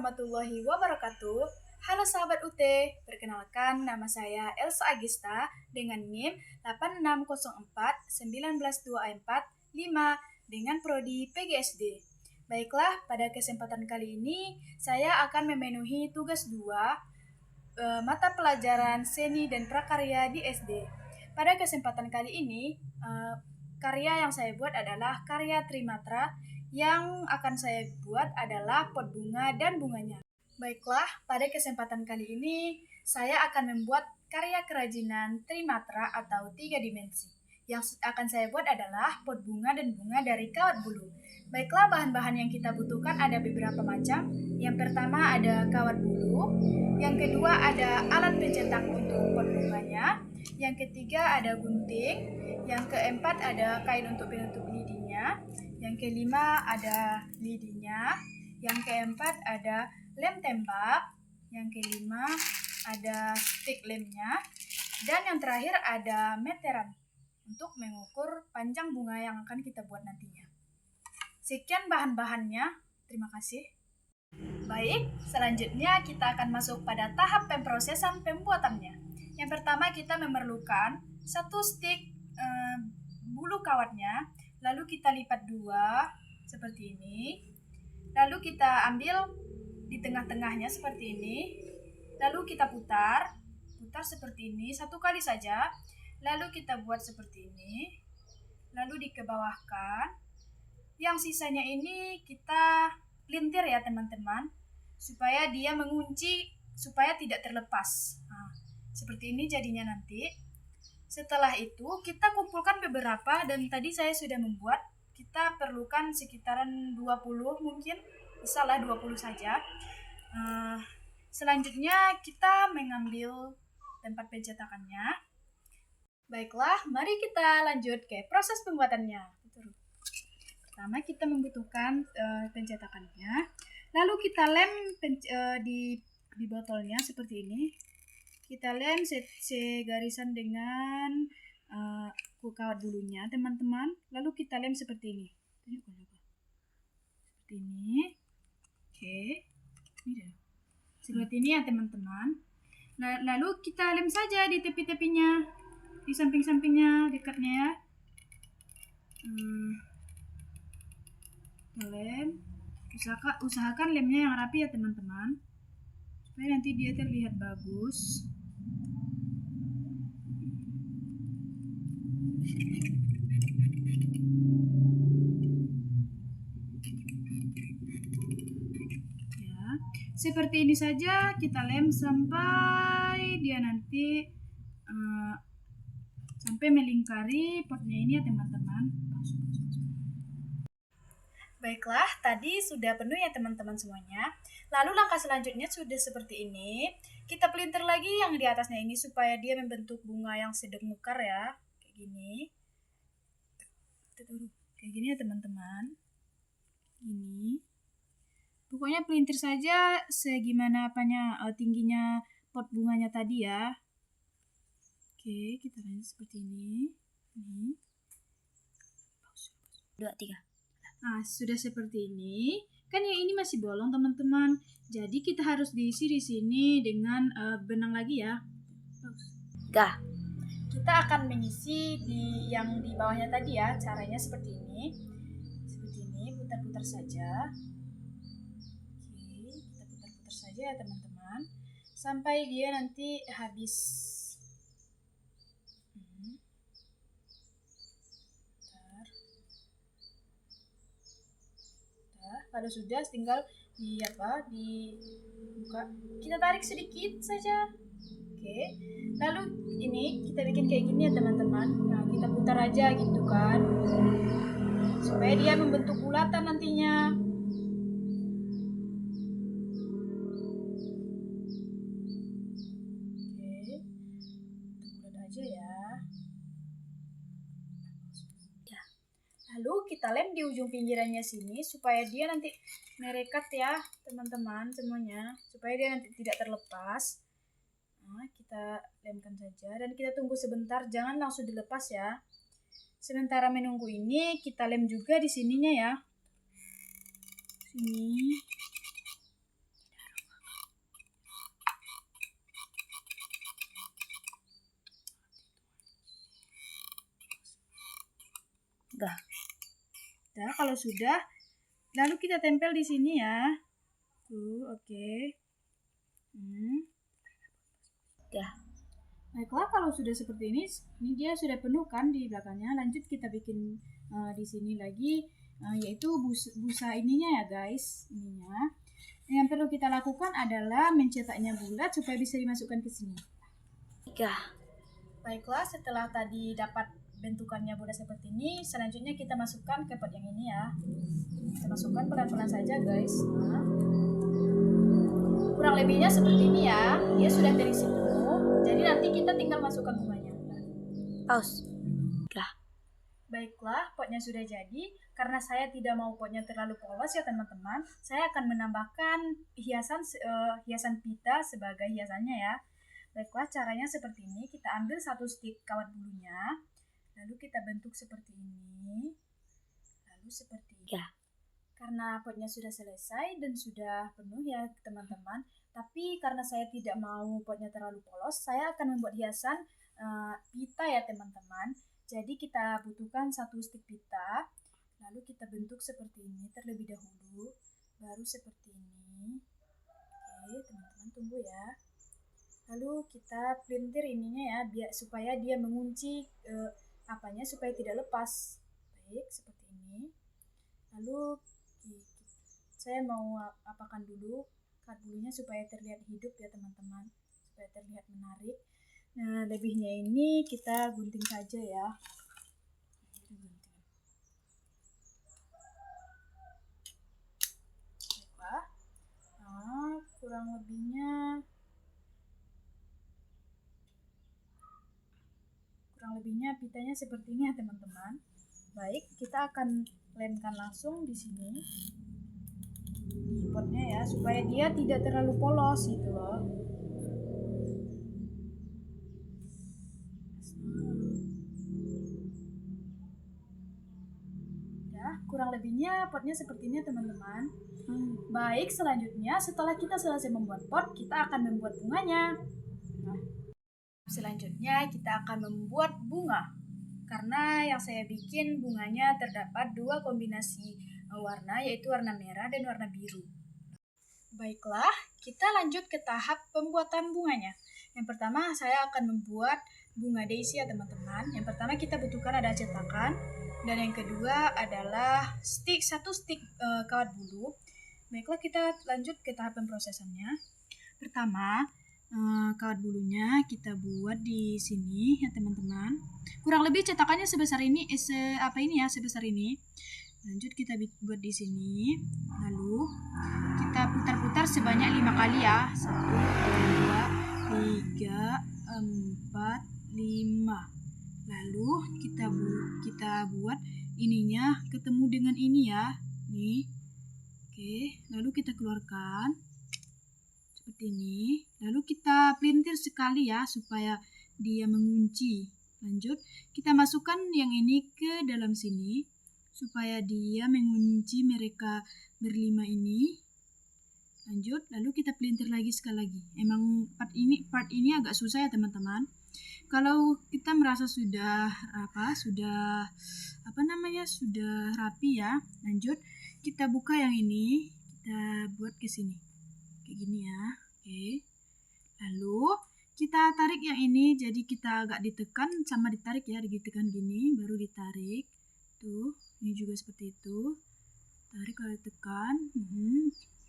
warahmatullahi wabarakatuh. Halo sahabat UT, perkenalkan nama saya Elsa Agista dengan NIM 860491245 dengan prodi PGSD. Baiklah, pada kesempatan kali ini saya akan memenuhi tugas 2 mata pelajaran seni dan prakarya di SD. Pada kesempatan kali ini, karya yang saya buat adalah karya Trimatra. Yang akan saya buat adalah pot bunga dan bunganya. Baiklah, pada kesempatan kali ini saya akan membuat karya kerajinan Trimatra atau 3 dimensi. Yang akan saya buat adalah pot bunga dan bunga dari kawat bulu. Baiklah, bahan-bahan yang kita butuhkan ada beberapa macam. Yang pertama ada kawat bulu, yang kedua ada alat pencetak untuk pot bunganya, yang ketiga ada gunting, yang keempat ada kain untuk penutup lidinya, yang kelima ada lidinya, yang keempat ada lem tembak, yang kelima ada stik lemnya, dan yang terakhir ada meteran untuk mengukur panjang bunga yang akan kita buat nantinya. Sekian bahan-bahannya, terima kasih. Baik, selanjutnya kita akan masuk pada tahap pemprosesan pembuatannya. Yang pertama kita memerlukan satu stik bulu kawatnya, lalu kita lipat 2 seperti ini, lalu kita ambil di tengah-tengahnya seperti ini, lalu kita putar seperti ini 1 kali saja, lalu kita buat seperti ini, lalu dikebawahkan. Yang sisanya ini kita pelintir ya teman-teman, supaya dia mengunci, supaya tidak terlepas. Nah, seperti ini jadinya nanti. Setelah itu kita kumpulkan beberapa, dan tadi saya sudah membuat. Kita perlukan sekitaran 20 mungkin, bisa lah 20 saja. Selanjutnya kita mengambil tempat pencetakannya. Baiklah, mari kita lanjut ke proses pembuatannya. Pertama kita membutuhkan pencetakannya, lalu kita lem di botolnya seperti ini. Kita lem segarisan dengan kawat bulunya teman-teman, lalu kita lem seperti ini. Seperti ini. Oke, ini seperti ini ya teman-teman. Lalu kita lem saja di tepi-tepinya, di samping-sampingnya, dekatnya ya. Lem, usahakan lemnya yang rapi ya teman-teman, supaya nanti dia terlihat bagus. Ya, seperti ini saja kita lem sampai dia nanti sampai melingkari potnya ini ya teman-teman. Baiklah, tadi sudah penuh ya teman-teman semuanya. Lalu langkah selanjutnya sudah seperti ini. Kita pelintir lagi yang di atasnya ini supaya dia membentuk bunga yang sedang mekar ya. Kayak gini. Kayak gini ya teman-teman. Ini. Pokoknya pelintir saja segimana tingginya pot bunganya tadi ya. Oke, kita lanjut seperti ini. Ini. 2, 3. Nah, sudah seperti ini. Kan yang ini masih bolong, teman-teman. Jadi kita harus diisi di sini dengan benang lagi ya. Dah. Kita akan mengisi yang di bawahnya tadi ya. Caranya seperti ini. Seperti ini, putar-putar saja. Oke, kita putar-putar saja ya, teman-teman. Sampai dia nanti habis. Kalau sudah tinggal dibuka, kita tarik sedikit saja. Oke, lalu ini kita bikin kayak gini ya teman-teman. Nah, kita putar aja gitu kan, supaya dia membentuk bulatan nantinya. Oke, bulat aja ya. Lalu kita lem di ujung pinggirannya sini supaya dia nanti merekat ya teman-teman semuanya, supaya dia nanti tidak terlepas. Nah, kita lemkan saja dan kita tunggu sebentar, jangan langsung dilepas ya. Sementara menunggu ini kita lem juga di sininya ya. Sini. Dah. Nah, kalau sudah, lalu kita tempel di sini ya. Tuh, oke. Dah. Baiklah, kalau sudah seperti ini dia sudah penuh kan di belakangnya. Lanjut kita bikin di sini lagi, yaitu busa ininya ya guys, ininya. Yang perlu kita lakukan adalah mencetaknya bulat supaya bisa dimasukkan ke sini. Dah. Baiklah, setelah tadi dapat bentukannya bulat seperti ini, selanjutnya kita masukkan ke pot yang ini ya. Kita masukkan pelan-pelan saja guys. Nah, kurang lebihnya seperti ini ya. Dia sudah terisi penuh, jadi nanti kita tinggal masukkan bunganya. Pause. Dah. Baiklah, potnya sudah jadi. Karena saya tidak mau potnya terlalu polos ya teman-teman, saya akan menambahkan hiasan pita sebagai hiasannya ya. Baiklah, caranya seperti ini. Kita ambil satu stik kawat bulunya, lalu kita bentuk seperti ini, lalu seperti ini. Ya. Karena potnya sudah selesai dan sudah penuh ya teman-teman, tapi karena saya tidak mau potnya terlalu polos, saya akan membuat hiasan pita ya teman-teman. Jadi kita butuhkan satu stik pita, lalu kita bentuk seperti ini terlebih dahulu, baru seperti ini. Oke teman-teman, tunggu ya. Lalu kita pelintir ininya ya, supaya dia mengunci supaya tidak lepas. Baik, seperti ini. Lalu saya mau apakan dulu kawat bulunya supaya terlihat hidup ya teman-teman, supaya terlihat menarik. Nah, lebihnya ini kita gunting saja ya. Nah, kurang lebihnya pitanya seperti ini ya teman-teman. Baik, kita akan lemkan langsung di sini di potnya ya, supaya dia tidak terlalu polos gitu loh. Ya, kurang lebihnya potnya seperti ini teman-teman. Baik, selanjutnya setelah kita selesai membuat pot, kita akan membuat bunganya. Nah, selanjutnya kita akan membuat bunga. Karena yang saya bikin bunganya terdapat dua kombinasi warna, yaitu warna merah dan warna biru. Baiklah, kita lanjut ke tahap pembuatan bunganya. Yang pertama saya akan membuat bunga daisy ya teman-teman. Yang pertama kita butuhkan ada cetakan, dan yang kedua adalah satu stik kawat bulu. Baiklah, kita lanjut ke tahap pemrosesannya. Pertama, kawat bulunya kita buat di sini ya teman-teman. Kurang lebih cetakannya sebesar ini, sebesar ini. Lanjut kita buat di sini. Lalu kita putar-putar sebanyak 5 kali ya. 1, 2, 3, 4, 5. Lalu kita buat ininya ketemu dengan ini ya. Nih. Oke, lalu kita keluarkan seperti ini. Lalu kita pelintir sekali ya supaya dia mengunci. Lanjut, kita masukkan yang ini ke dalam sini supaya dia mengunci mereka berlima ini. Lanjut, lalu kita pelintir lagi sekali lagi. Emang part ini agak susah ya teman-teman. Kalau kita merasa sudah rapi ya. Lanjut, kita buka yang ini, kita buat ke sini. Kayak gini ya. Oke. Lalu kita tarik yang ini, jadi kita agak ditekan sama ditarik ya, ditekan gini baru ditarik. Tuh, ini juga seperti itu. Tarik lalu tekan.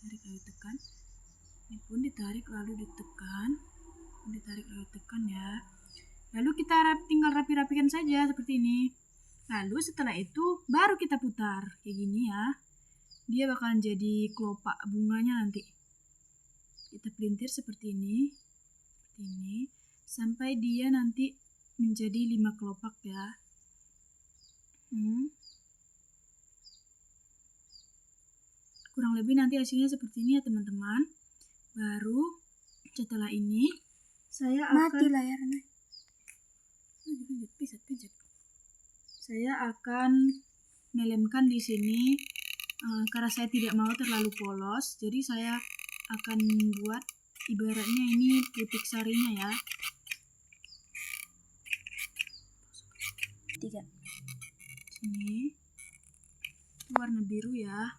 Tarik lalu tekan. Ini pun ditarik lalu ditekan. Ditarik lalu tekan ya. Lalu kita tinggal rapi-rapikan saja seperti ini. Lalu setelah itu baru kita putar kayak gini ya. Dia bakalan jadi kelopak bunganya nanti. Kita pelintir seperti ini sampai dia nanti menjadi 5 kelopak ya. Kurang lebih nanti hasilnya seperti ini ya teman-teman. Baru setelah ini saya akan layarnya. Pijat. Saya akan melemkan di sini karena saya tidak mau terlalu polos, jadi saya akan buat ibaratnya ini putik sarinya ya. 3. Ini warna biru ya,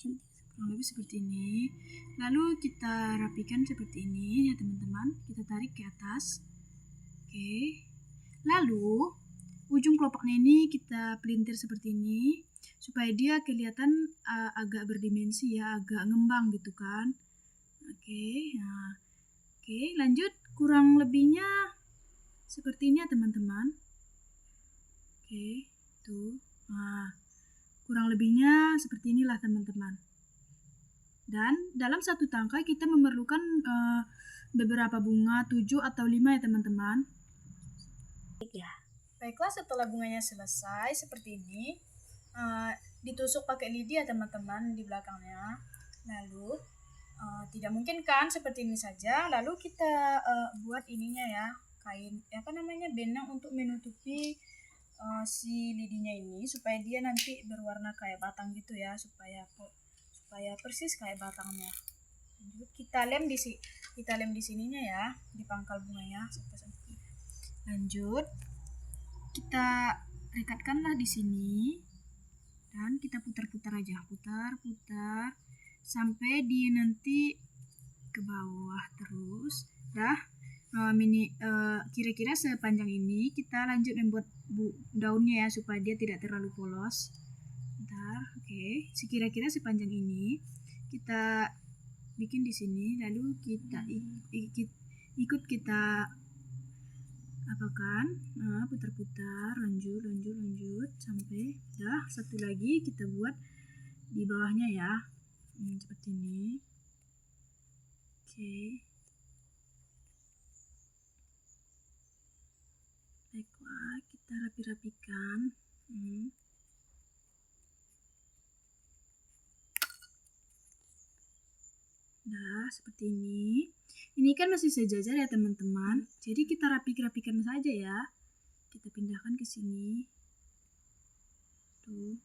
kurang lebih seperti ini. Lalu kita rapikan seperti ini ya teman-teman, kita tarik ke atas. Oke, lalu ujung kelopaknya ini kita pelintir seperti ini supaya dia kelihatan agak berdimensi ya, agak ngembang gitu kan. Oke, nah oke, lanjut. Kurang lebihnya seperti ini ya teman-teman. Oke, tuh. Nah, kurang lebihnya seperti inilah teman-teman. Dan dalam satu tangkai kita memerlukan beberapa bunga, 7 atau 5 ya teman-teman. 3. Baiklah, setelah bunganya selesai seperti ini, ditusuk pakai lidi ya teman-teman di belakangnya. Lalu tidak mungkin kan seperti ini saja. Lalu kita buat ininya ya, kain benang untuk menutupi si lidinya ini supaya dia nanti berwarna kayak batang gitu ya, supaya persis kayak batangnya. Lanjut kita lem di sininya ya, di pangkal bunganya. Lanjut kita rekatkanlah di sini dan kita putar-putar aja, putar sampai dia nanti ke bawah terus. Kira-kira sepanjang ini. Kita lanjut membuat daunnya ya supaya dia tidak terlalu polos. Oke, sekira-kira sepanjang ini kita bikin di sini, lalu kita ikut kita putar-putar, lanjut sampai satu lagi kita buat di bawahnya ya, seperti ini. Oke, baiklah, kita rapi-rapikan. Seperti ini. Ini kan masih sejajar ya teman-teman. Jadi kita rapikan saja ya. Kita pindahkan ke sini. Tuh.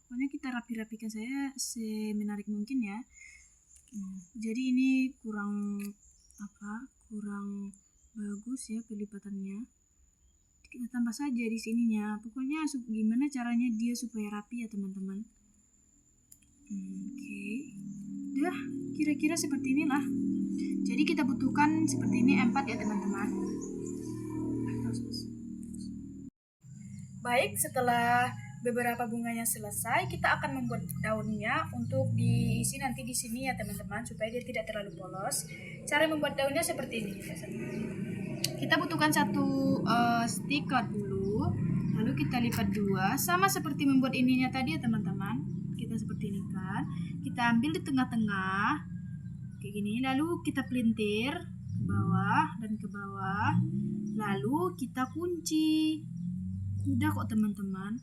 Pokoknya kita rapikan saya semenarik mungkin ya. Jadi ini kurang bagus ya pelipatannya. Kita tambah saja di sininya. Pokoknya gimana caranya dia supaya rapi ya teman-teman. Oke. Kira-kira seperti inilah. Jadi kita butuhkan seperti ini 4 ya teman-teman. Baik, setelah beberapa bunganya selesai, kita akan membuat daunnya untuk diisi nanti di sini ya teman-teman, supaya dia tidak terlalu polos. Cara membuat daunnya seperti ini. Kita butuhkan satu stick dulu, lalu kita lipat 2, sama seperti membuat ininya tadi ya teman-teman. Kita seperti ini kan, kita ambil di tengah-tengah kayak gini, lalu kita pelintir ke bawah dan ke bawah, lalu kita kunci. Udah kok teman-teman.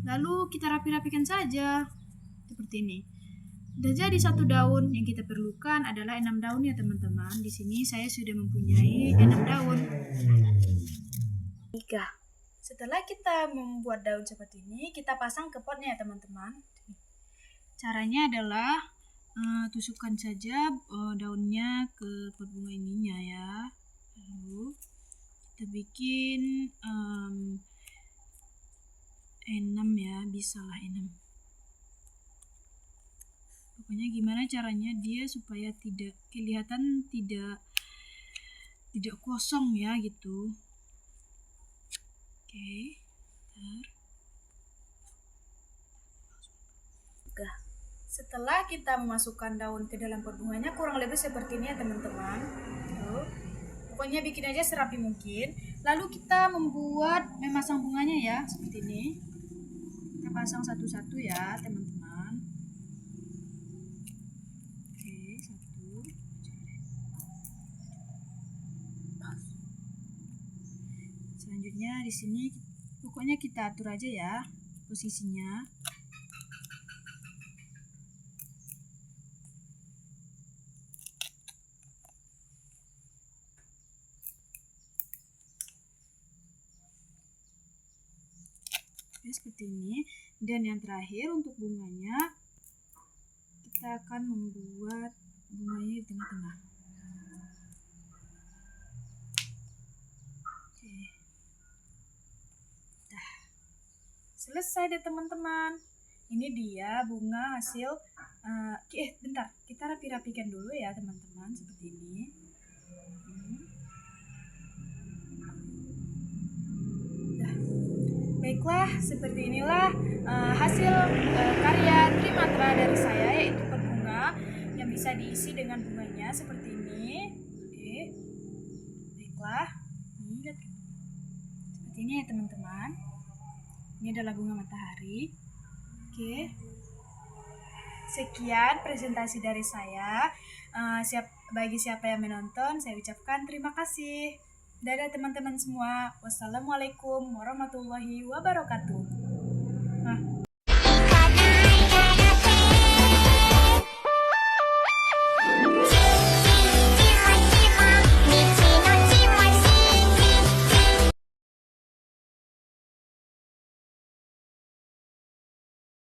Lalu kita rapikan saja seperti ini. Udah jadi satu daun. Yang kita perlukan adalah 6 daun ya teman-teman. Di sini saya sudah mempunyai 6 daun. 3. Setelah kita membuat daun seperti ini, kita pasang ke potnya ya teman-teman. Caranya adalah tusukkan saja daunnya ke pot bunga ininya ya. Lalu kita bikin 6 ya, bisalah 6. Pokoknya gimana caranya dia supaya tidak kelihatan tidak kosong ya gitu. Oke. Setelah kita memasukkan daun ke dalam pot bunganya, kurang lebih seperti ini ya teman-teman. Pokoknya bikin aja serapi mungkin. Lalu kita memasang bunganya ya, seperti ini. Kita pasang satu-satu ya teman-teman. Oke, 1. Selanjutnya di sini pokoknya kita atur aja ya posisinya. Seperti ini. Dan yang terakhir untuk bunganya kita akan membuat bunganya di tengah-tengah. Oke. Dah. Selesai deh teman-teman. Ini dia bunga hasil. Bentar, kita rapi-rapikan dulu ya teman-teman, seperti ini. Dah. Baiklah, seperti inilah hasil karya trimatra dari saya, yaitu berbunga yang bisa diisi dengan bunganya seperti ini. Oke, baiklah, ini lihat seperti ini ya teman-teman. Ini adalah bunga matahari. Oke, sekian presentasi dari saya. Bagi siapa yang menonton, saya ucapkan terima kasih. Dadah teman-teman semua. Wassalamualaikum warahmatullahi wabarakatuh.